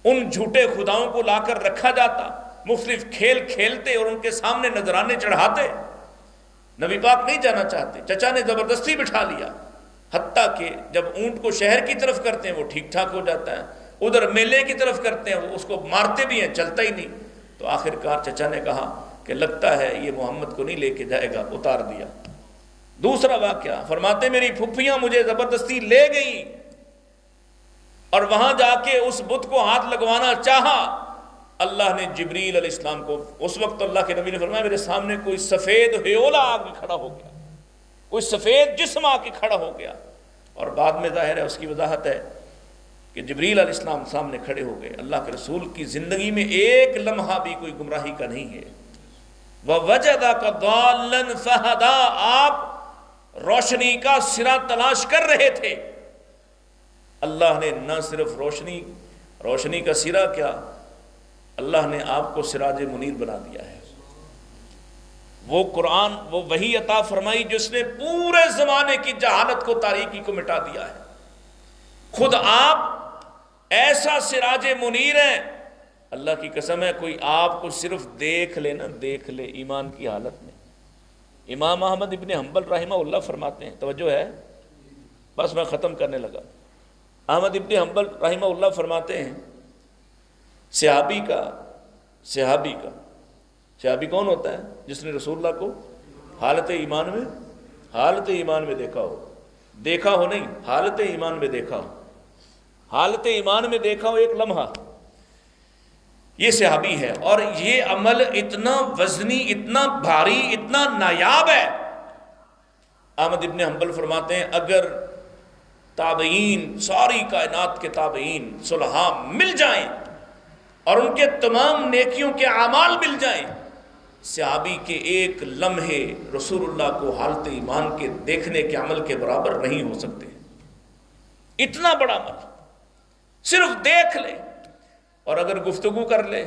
ان جھوٹے خداؤں کو لا کر رکھا جاتا، مختلف کھیل کھیلتے اور ان کے سامنے نذرانے چڑھاتے۔ نبی پاک نہیں جانا چاہتے، چچا نے زبردستی بٹھا لیا، حتیٰ کہ جب اونٹ کو شہر کی طرف کرتے ہیں وہ ٹھیک ٹھاک ہو جاتا ہے، ادھر میلے کی طرف کرتے ہیں وہ اس کو مارتے بھی ہیں، چلتا ہی نہیں۔ تو آخر کار چچا نے کہا کہ لگتا ہے یہ محمد کو نہیں لے کے جائے گا، اتار دیا۔ دوسرا واقعہ فرماتے میری پھپھیاں مجھے زبردستی لے گئیں اور وہاں جا کے اس بت کو ہاتھ لگوانا چاہا، اللہ نے جبریل علیہ السلام کو، اس وقت اللہ کے نبی نے فرمایا میرے سامنے کوئی سفید ہیولا آ کے کھڑا ہو گیا، کوئی سفید جسم آ کے کھڑا ہو گیا، اور بعد میں ظاہر ہے اس کی وضاحت ہے کہ جبریل علیہ السلام سامنے کھڑے ہو گئے۔ اللہ کے رسول کی زندگی میں ایک لمحہ بھی کوئی گمراہی کا نہیں ہے۔ وَوَجَدَكَ ضَالًّا فَهَدَىٰ، آپ روشنی کا سرا تلاش کر رہے تھے، اللہ نے نہ صرف روشنی کا سرا کیا، اللہ نے آپ کو سراج منیر بنا دیا ہے۔ وہ قرآن، وہ وحی عطا فرمائی جس نے پورے زمانے کی جہالت کو، تاریکی کو مٹا دیا ہے۔ خود آپ ایسا سراج منیر ہیں، اللہ کی قسم ہے کوئی آپ کو صرف دیکھ لے نا، دیکھ لے ایمان کی حالت میں۔ امام احمد ابن حنبل رحمہ اللہ فرماتے ہیں، توجہ ہے، بس میں ختم کرنے لگا۔ احمد ابن حنبل رحمہ اللہ فرماتے ہیں صحابی کون ہوتا ہے؟ جس نے رسول اللہ کو حالت ایمان میں دیکھا ہو نہیں، حالت ایمان میں دیکھا ہو، حالت ایمان میں دیکھا ہو ایک لمحہ، یہ صحابی ہے۔ اور یہ عمل اتنا وزنی، اتنا بھاری، اتنا نایاب ہے۔ احمد ابن حنبل فرماتے ہیں اگر تابعین، ساری کائنات کے تابعین صلحاء مل جائیں اور ان کے تمام نیکیوں کے اعمال مل جائیں، صحابی کے ایک لمحے رسول اللہ کو حالت ایمان کے دیکھنے کے عمل کے برابر نہیں ہو سکتے۔ اتنا بڑا عمل، صرف دیکھ لے اور اگر گفتگو کر لے،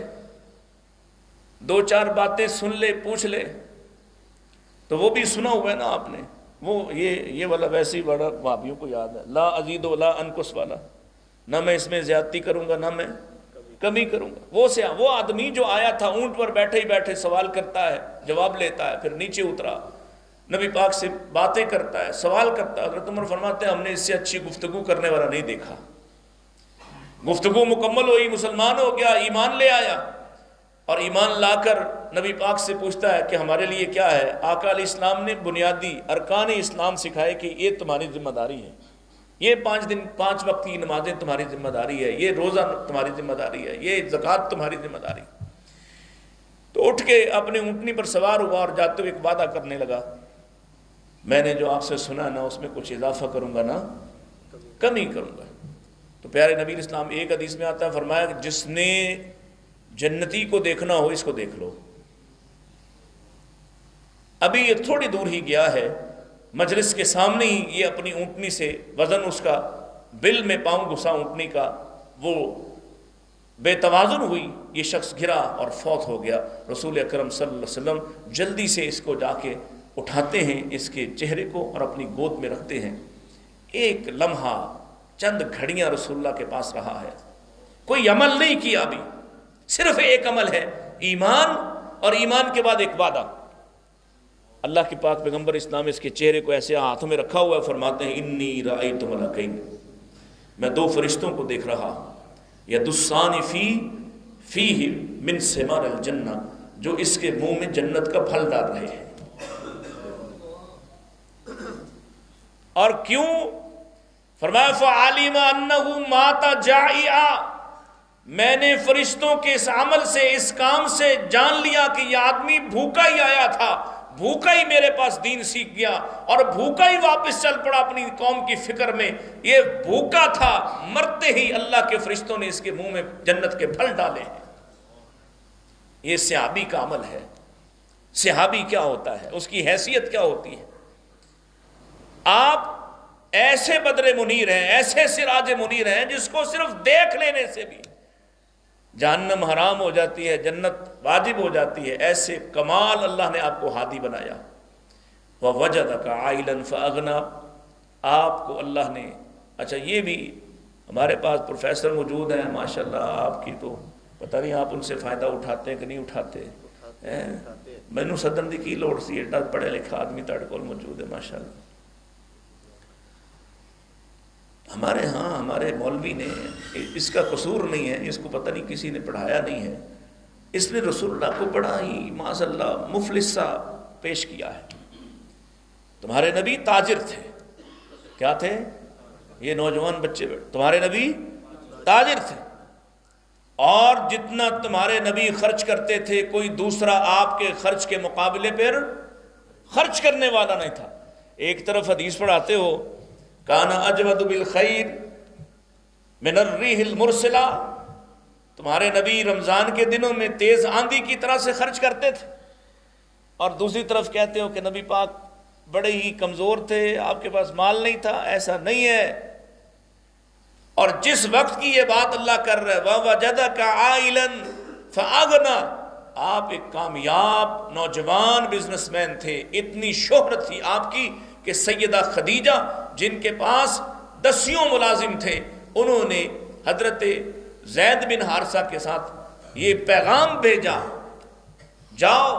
دو چار باتیں سن لے، پوچھ لے، تو وہ بھی سنا ہوا ہے نا آپ نے، وہ یہ والا ویسے ہی بڑا وہابیوں کو یاد ہے، لا ازید ولا انقص والا، نہ میں اس میں زیادتی کروں گا نہ میں کمی کروں گا۔ وہ آدمی جو آیا تھا اونٹ پر بیٹھے ہی بیٹھے سوال کرتا ہے، جواب لیتا ہے، پھر نیچے اترا، نبی پاک سے باتیں کرتا ہے، سوال کرتا ہے۔ حضرت عمر فرماتے ہیں ہم نے اس سے اچھی گفتگو کرنے والا نہیں دیکھا۔ گفتگو مکمل ہوئی، مسلمان ہو گیا، ایمان لے آیا، اور ایمان لا کر نبی پاک سے پوچھتا ہے کہ ہمارے لیے کیا ہے؟ آقا علیہ السلام نے بنیادی ارکان اسلام سکھائے کہ یہ تمہاری ذمہ داری ہے، یہ 5 وقت کی نمازیں تمہاری ذمہ داری ہے، یہ روزہ تمہاری ذمہ داری ہے، یہ زکوٰۃ تمہاری ذمہ داری۔ تو اٹھ کے اپنے اونٹنی پر سوار ہوا اور جاتے ہوئے ایک وعدہ کرنے لگا، میں نے جو آپ سے سنا نہ اس میں کچھ اضافہ کروں گا نہ کمی کروں گا۔ تو پیارے نبی علیہ السلام ایک حدیث میں آتا ہے، فرمایا کہ جس نے جنتی کو دیکھنا ہو اس کو دیکھ لو۔ ابھی یہ تھوڑی دور ہی گیا ہے، مجلس کے سامنے ہی یہ اپنی اونٹنی سے وزن اس کا بل میں پاؤں گھسا اونٹنی کا، وہ بے توازن ہوئی، یہ شخص گرا اور فوت ہو گیا۔ رسول اکرم صلی اللہ علیہ وسلم جلدی سے اس کو جا کے اٹھاتے ہیں، اس کے چہرے کو، اور اپنی گود میں رکھتے ہیں۔ ایک لمحہ، چند گھڑیاں رسول اللہ کے پاس رہا ہے، کوئی عمل نہیں کیا ابھی، صرف ایک عمل ہے، ایمان، اور ایمان کے بعد ایک وعدہ۔ اللہ کے پاک پیغمبر اسلام اس کے چہرے کو ایسے ہاتھوں میں رکھا ہوا ہے، فرماتے ہیں انی رأیت ملکین، میں 2 فرشتوں کو دیکھ رہا، یدسان فیہ من ثمار الجنہ، جو اس کے منہ میں جنت کا پھل ڈال رہے ہیں۔ اور کیوں؟ فرمایا فعلم انہ مات جائعا، میں نے فرشتوں کے اس عمل سے، اس کام سے جان لیا کہ یہ آدمی بھوکا ہی آیا تھا، بھوکا ہی میرے پاس دین سیکھ گیا، اور بھوکا ہی واپس چل پڑا اپنی قوم کی فکر میں۔ یہ بھوکا تھا، مرتے ہی اللہ کے فرشتوں نے اس کے منہ میں جنت کے پھل ڈالے ہیں۔ یہ صحابی کا عمل ہے۔ صحابی کیا ہوتا ہے، اس کی حیثیت کیا ہوتی ہے؟ آپ ایسے بدر منیر ہیں، ایسے سراج منیر ہیں جس کو صرف دیکھ لینے سے بھی جہنم حرام ہو جاتی ہے، جنت واجب ہو جاتی ہے۔ ایسے کمال اللہ نے آپ کو ہادی بنایا۔ وَوَجَدَكَ عَائِلًا فَأَغْنَىٰ، آپ کو اللہ نے، اچھا یہ بھی ہمارے پاس پروفیسر موجود ہیں ماشاءاللہ، آپ کی تو پتہ نہیں آپ ان سے فائدہ اٹھاتے ہیں کہ نہیں اٹھاتے۔ مینوں سدن دی کی لوڑ سی، ایڈا پڑھے لکھا آدمی تہاڈے کول موجود ہے ماشاءاللہ۔ ہمارے ہاں ہمارے مولوی نے، اس کا قصور نہیں ہے، اس کو پتہ نہیں کسی نے پڑھایا نہیں ہے، اس نے رسول اللہ کو بڑا ہی معاذ اللہ مفلس سا پیش کیا ہے۔ تمہارے نبی تاجر تھے، کیا تھے؟ یہ نوجوان بچے تمہارے نبی تاجر تھے، اور جتنا تمہارے نبی خرچ کرتے تھے کوئی دوسرا آپ کے خرچ کے مقابلے پر خرچ کرنے والا نہیں تھا۔ ایک طرف حدیث پڑھاتے ہو کانا اجود بالخیر من الریح المرسلہ، تمہارے نبی رمضان کے دنوں میں تیز آندھی کی طرح سے خرچ کرتے تھے، اور دوسری طرف کہتے ہو کہ نبی پاک بڑے ہی کمزور تھے، آپ کے پاس مال نہیں تھا۔ ایسا نہیں ہے۔ اور جس وقت کی یہ بات اللہ کر رہا ہے وَوَجَدَكَ عَائِلًا فَأَغْنَىٰ، آپ ایک کامیاب نوجوان بزنس مین تھے، اتنی شہرت تھی آپ کی کہ سیدہ خدیجہ جن کے پاس 10 ملازم تھے، انہوں نے حضرت زید بن حارثہ کے ساتھ یہ پیغام بھیجا، جاؤ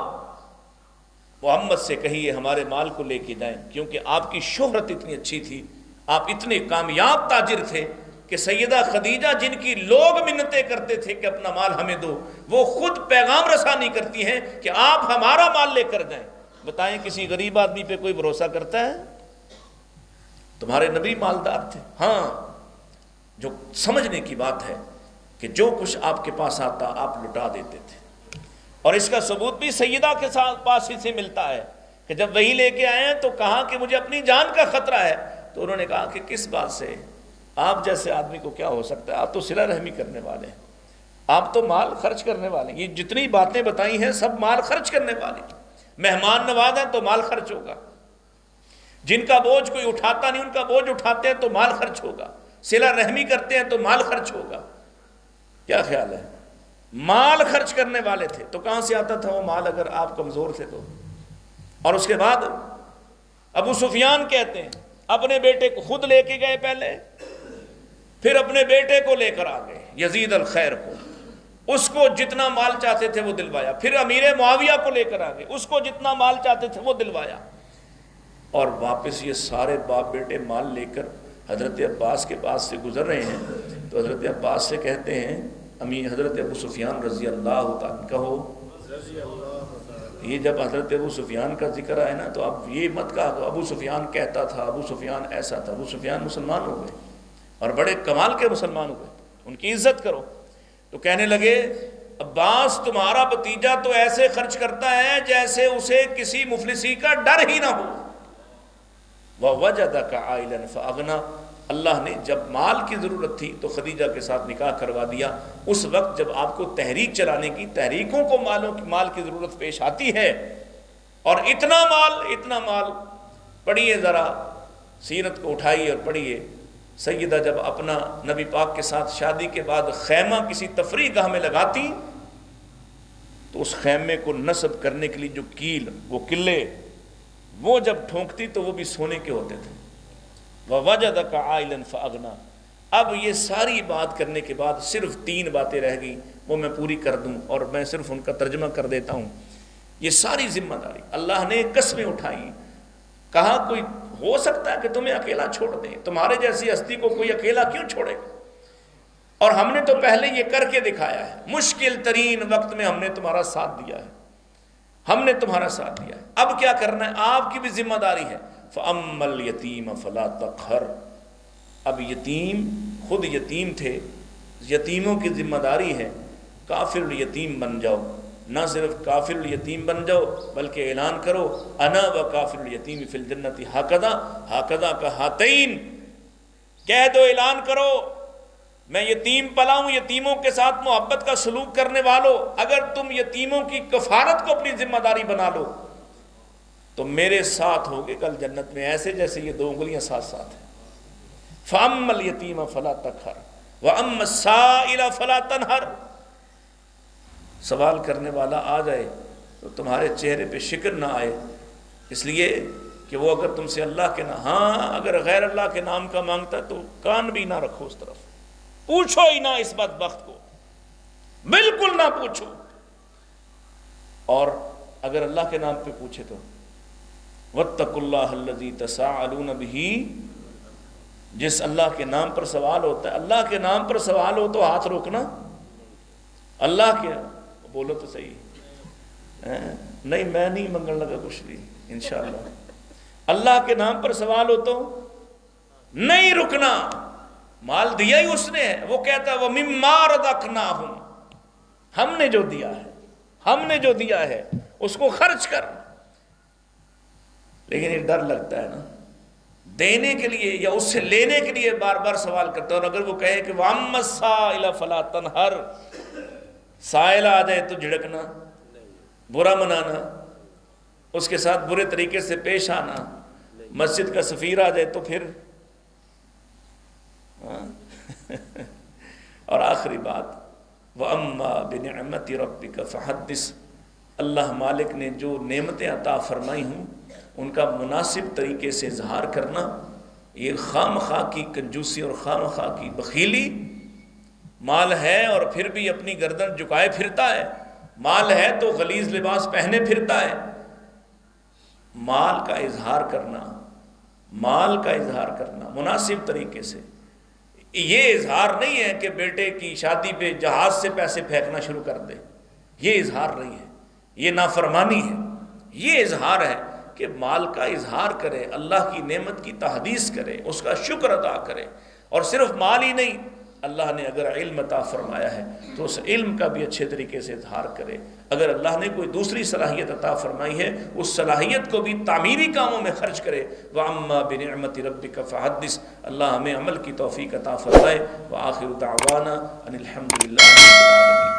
محمد سے کہیے ہمارے مال کو لے کے جائیں، کیونکہ آپ کی شہرت اتنی اچھی تھی، آپ اتنے کامیاب تاجر تھے کہ سیدہ خدیجہ جن کی لوگ منتیں کرتے تھے کہ اپنا مال ہمیں دو، وہ خود پیغام رسانی کرتی ہیں کہ آپ ہمارا مال لے کر جائیں۔ بتائیں کسی غریب آدمی پہ کوئی بھروسہ کرتا ہے؟ تمہارے نبی مالدار تھے، ہاں جو سمجھنے کی بات ہے کہ جو کچھ آپ کے پاس آتا آپ لٹا دیتے تھے، اور اس کا ثبوت بھی سیدہ کے ساتھ پاس ہی سے ملتا ہے کہ جب وہی لے کے آئے ہیں تو کہا کہ مجھے اپنی جان کا خطرہ ہے، تو انہوں نے کہا کہ کس بات سے؟ آپ جیسے آدمی کو کیا ہو سکتا ہے؟ آپ تو صلہ رحمی کرنے والے ہیں، آپ تو مال خرچ کرنے والے ہیں، یہ جتنی باتیں بتائی ہیں سب مال خرچ کرنے والے، مہمان نواز ہیں تو مال خرچ ہوگا، جن کا بوجھ کوئی اٹھاتا نہیں ان کا بوجھ اٹھاتے ہیں تو مال خرچ ہوگا، صلہ رحمی کرتے ہیں تو مال خرچ ہوگا۔ کیا خیال ہے؟ مال خرچ کرنے والے تھے، تو کہاں سے آتا تھا وہ مال اگر آپ کمزور تھے تو؟ اور اس کے بعد ابو سفیان کہتے ہیں اپنے بیٹے کو خود لے کے گئے پہلے، پھر اپنے بیٹے کو لے کر آ گئے یزید الخیر کو، اس کو جتنا مال چاہتے تھے وہ دلوایا، پھر امیر معاویہ کو لے کر آ گئے، اس کو جتنا مال چاہتے تھے وہ دلوایا، اور واپس یہ سارے باپ بیٹے مال لے کر حضرت عباس کے پاس سے گزر رہے ہیں، تو حضرت عباس سے کہتے ہیں حضرت ابو سفیان رضی اللہ تعالیٰ کہو، یہ جب حضرت ابو سفیان کا ذکر آئے نا تو اب یہ مت کہا کہ ابو سفیان کہتا تھا، ابو سفیان ایسا تھا، ابو سفیان مسلمان ہو گئے اور بڑے کمال کے مسلمان ہو گئے، ان کی عزت کرو۔ تو کہنے لگے عباس تمہارا بھتیجا تو ایسے خرچ کرتا ہے جیسے اسے کسی مفلسی کا ڈر ہی نہ ہو، وَوَجَدَكَ عَائِلًا فَأَغْنَى، اللہ نے جب مال کی ضرورت تھی تو خدیجہ کے ساتھ نکاح کروا دیا۔ اس وقت جب آپ کو تحریک چلانے کی، تحریکوں کو مال کی ضرورت پیش آتی ہے، اور اتنا مال پڑھیے ذرا سیرت کو اٹھائیے اور پڑھیے، سیدہ جب اپنا نبی پاک کے ساتھ شادی کے بعد خیمہ کسی تفریح گاہ میں لگاتی تو اس خیمے کو نصب کرنے کے لیے جو کیل، وہ قلعے، وہ جب ٹھونکتی تو وہ بھی سونے کے ہوتے تھے۔ وَوَجَدَكَ عَائِلًا فَأَغْنَى۔ اب یہ ساری بات کرنے کے بعد صرف 3 باتیں رہ گئیں، وہ میں پوری کر دوں اور میں صرف ان کا ترجمہ کر دیتا ہوں۔ یہ ساری ذمہ داری اللہ نے قسمیں اٹھائیں، کہا کوئی ہو سکتا ہے کہ تمہیں اکیلا چھوڑ دیں؟ تمہارے جیسی ہستی کو کوئی اکیلا کیوں چھوڑے گا؟ اور ہم نے تو پہلے یہ کر کے دکھایا ہے، مشکل ترین وقت میں ہم نے تمہارا ساتھ دیا ہے، ہم نے تمہارا ساتھ دیا ہے، اب کیا کرنا ہے؟ آپ کی بھی ذمہ داری ہے۔ فَأَمَّا الْيَتِيمَ فَلَا تَقْهَرْ۔ اب یتیم خود یتیم تھے، یتیموں کی ذمہ داری ہے کافر الیتیم بن جاؤ، نہ صرف کافر الیتیم بن جاؤ بلکہ اعلان کرو انا و کافر الیتیم فی الجنت ہاکذا کا ہاتین، کہہ دو، اعلان کرو میں یتیم پلا ہوں، یتیموں کے ساتھ محبت کا سلوک کرنے والوں، اگر تم یتیموں کی کفارت کو اپنی ذمہ داری بنا لو تو میرے ساتھ ہوگے کل جنت میں، ایسے جیسے یہ 2 انگلیاں ساتھ ساتھ ہیں۔ فَأَمَّا الْيَتِيمَ فَلَا تَقْهَرْ وَأَمَّا السَّائِلَ فَلَا تَنْهَرْ۔ سوال کرنے والا آ جائے تو تمہارے چہرے پہ شکر نہ آئے، اس لیے کہ وہ اگر تم سے اللہ کے نام، ہاں اگر غیر اللہ کے نام کا مانگتا ہے تو کان بھی نہ رکھو اس طرف، پوچھو ہی نہ اس بدبخت کو، بالکل نہ پوچھو، اور اگر اللہ کے نام پہ پوچھے تو وَاتَّقُوا اللَّهَ الَّذِي تَسَاءَلُونَ بِهِ، جس اللہ کے نام پر سوال ہوتا ہے، اللہ کے نام پر سوال ہو تو ہاتھ روکنا، اللہ کے بولو تو صحیح، نہیں میں نہیں منگن لگا کچھ بھی انشاءاللہ، اللہ کے نام پر سوال ہو تو نہیں رکنا، مال دیا ہی اس نے ہے، وہ کہتا ہے وَمِمَّا رَزَقْنَاهُمْ، ہم نے جو دیا ہے، ہم نے جو دیا ہے اس کو خرچ کر، لیکن یہ ڈر لگتا ہے نا دینے کے لیے یا اس سے لینے کے لیے بار بار سوال کرتا ہے، اور اگر وہ کہے کہ وَأَمَّا السَّائِلَ فَلَا تَنْهَرْ، سائل آ جائے تو جھڑکنا، برا منانا، اس کے ساتھ برے طریقے سے پیش آنا، مسجد کا سفیر آ جائے تو پھر اور آخری بات وَأَمَّا بِنِعْمَةِ رَبِّكَ فَحَدِّثْ، اللہ مالک نے جو نعمتیں عطا فرمائی ہوں ان کا مناسب طریقے سے اظہار کرنا، یہ خام خواہ کی کنجوسی اور خام خواہ کی بخیلی، مال ہے اور پھر بھی اپنی گردن جھکائے پھرتا ہے، مال ہے تو غلیظ لباس پہنے پھرتا ہے، مال کا اظہار کرنا مناسب طریقے سے، یہ اظہار نہیں ہے کہ بیٹے کی شادی پہ جہاز سے پیسے پھینکنا شروع کر دے، یہ اظہار نہیں ہے، یہ نافرمانی ہے، یہ اظہار ہے کہ مال کا اظہار کرے، اللہ کی نعمت کی تحدیث کرے، اس کا شکر ادا کرے، اور صرف مال ہی نہیں، اللہ نے اگر علم عطا فرمایا ہے تو اس علم کا بھی اچھے طریقے سے اظہار کرے، اگر اللہ نے کوئی دوسری صلاحیت عطا فرمائی ہے اس صلاحیت کو بھی تعمیری کاموں میں خرچ کرے۔ وَأَمَّا بِنِعْمَةِ رَبِّكَ فَحَدِّثْ، اللہ ہمیں عمل کی توفیق عطا فرمائے۔ وآخر دعوانا ان الحمد للہ رب العالمین۔